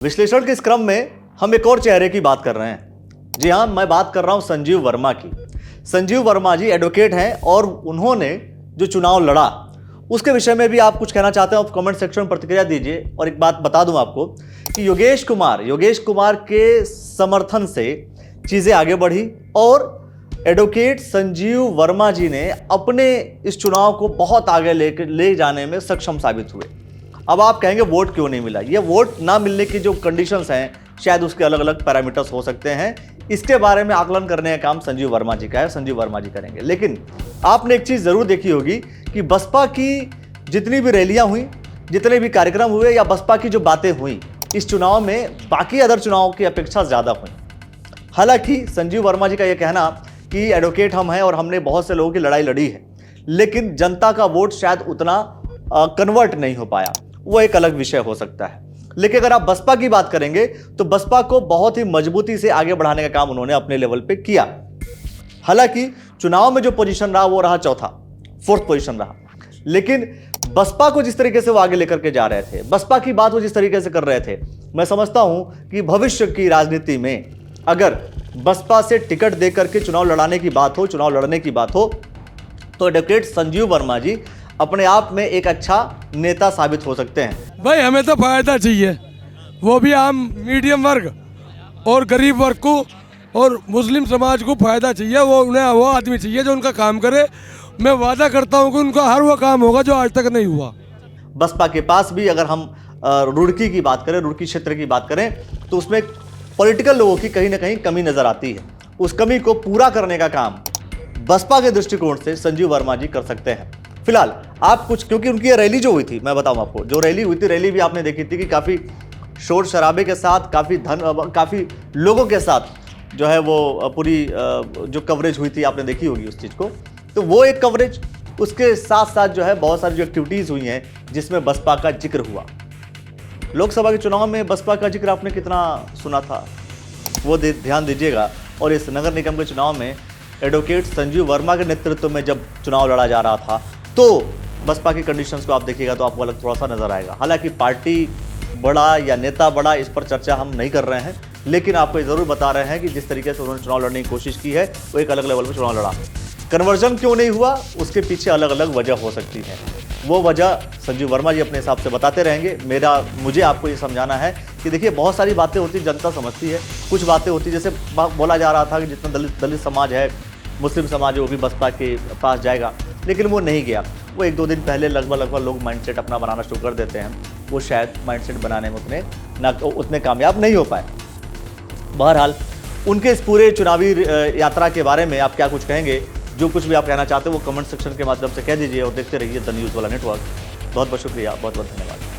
विश्लेषण के इस क्रम में हम एक और चेहरे की बात कर रहे हैं। जी हाँ, मैं बात कर रहा हूं संजीव वर्मा की। संजीव वर्मा जी एडवोकेट हैं और उन्होंने जो चुनाव लड़ा उसके विषय में भी आप कुछ कहना चाहते हैं, आप कमेंट सेक्शन में प्रतिक्रिया दीजिए। और एक बात बता दूं आपको कि योगेश कुमार के समर्थन से चीजें आगे बढ़ी और एडवोकेट संजीव वर्मा जी ने अपने इस चुनाव को बहुत आगे ले जाने में सक्षम साबित हुए। अब आप कहेंगे वोट क्यों नहीं मिला? ये वोट ना मिलने की जो कंडीशंस हैं, शायद उसके अलग अलग पैरामीटर्स हो सकते हैं। इसके बारे में आकलन करने का काम संजीव वर्मा जी का है, संजीव वर्मा जी करेंगे। लेकिन आपने एक चीज जरूर देखी होगी कि बसपा की जितनी भी रैलियां हुई, जितने भी कार्यक्रम हुए या बसपा की जो बातें हुई इस चुनाव में बाकी अदर चुनाव की अपेक्षा ज्यादा हुई। हालांकि संजीव वर्मा जी का यह कहना कि एडवोकेट हम हैं और हमने बहुत से लोगों की लड़ाई लड़ी है, लेकिन जनता का वोट शायद उतना कन्वर्ट नहीं हो पाया, वो एक अलग विषय हो सकता है। लेकिन अगर आप बसपा की बात करेंगे तो बसपा को बहुत ही मजबूती से आगे बढ़ाने का काम उन्होंने अपने लेवल पे किया। हालांकि चुनाव में जो पोजीशन रहा वो रहा फोर्थ पोजीशन रहा, लेकिन बसपा को जिस तरीके से वो आगे लेकर के जा रहे थे, बसपा की बात वो जिस तरीके से कर रहे थे, मैं समझता हूं कि भविष्य की राजनीति में अगर बसपा से टिकट देकर के चुनाव लड़ने की बात हो तो एडवोकेट संजीव वर्मा जी अपने आप में एक अच्छा नेता साबित हो सकते हैं। भाई हमें तो फायदा चाहिए, वो भी आम मीडियम वर्ग और गरीब वर्ग को और मुस्लिम समाज को फायदा चाहिए। वो आदमी चाहिए जो उनका काम करे। मैं वादा करता हूं कि उनका हर वो काम होगा जो आज तक नहीं हुआ। बसपा के पास भी अगर हम रुड़की की बात करें, रुड़की क्षेत्र की बात करें, तो उसमें पॉलिटिकल लोगों की कहीं ना कहीं कमी नजर आती है। उस कमी को पूरा करने का काम बसपा के दृष्टिकोण से संजीव वर्मा जी कर सकते हैं। फिलहाल आप कुछ, क्योंकि उनकी ये रैली जो हुई थी, मैं बताऊं आपको, जो रैली हुई थी, रैली भी आपने देखी थी कि काफी शोर शराबे के साथ, काफी लोगों के साथ जो है वो पूरी जो कवरेज हुई थी आपने देखी होगी उस चीज को। तो वो एक कवरेज, उसके साथ साथ जो है बहुत सारी जो एक्टिविटीज हुई हैं जिसमें बसपा का जिक्र हुआ। लोकसभा के चुनाव में बसपा का जिक्र आपने कितना सुना था वो ध्यान दीजिएगा। और इस नगर निगम के चुनाव में एडवोकेट संजीव वर्मा के नेतृत्व में जब चुनाव लड़ा जा रहा था तो बसपा की कंडीशंस को आप देखिएगा तो आपको अलग थोड़ा सा नजर आएगा। हालांकि पार्टी बड़ा या नेता बड़ा, इस पर चर्चा हम नहीं कर रहे हैं, लेकिन आपको ये जरूर बता रहे हैं कि जिस तरीके से उन्होंने चुनाव लड़ने की कोशिश की है वो एक अलग लेवल पर चुनाव लड़ा। कन्वर्जन क्यों नहीं हुआ उसके पीछे अलग अलग वजह हो सकती है। वो वजह संजीव वर्मा जी अपने हिसाब से बताते रहेंगे। मुझे आपको ये समझाना है कि देखिए बहुत सारी बातें होती, जनता समझती है। कुछ बातें होती, जैसे बोला जा रहा था कि जितना दलित समाज है, मुस्लिम समाज है, वो भी बसपा के पास जाएगा, लेकिन वो नहीं गया। वो एक दो दिन पहले लगभग लोग माइंडसेट अपना बनाना शुरू कर देते हैं। वो शायद माइंडसेट बनाने में उतने कामयाब नहीं हो पाए। बहरहाल उनके इस पूरे चुनावी यात्रा के बारे में आप क्या कुछ कहेंगे? जो कुछ भी आप कहना चाहते हो वो कमेंट सेक्शन के माध्यम से कह दीजिए और देखते रहिए द न्यूज़ वाला नेटवर्क। बहुत बहुत शुक्रिया, बहुत बहुत धन्यवाद।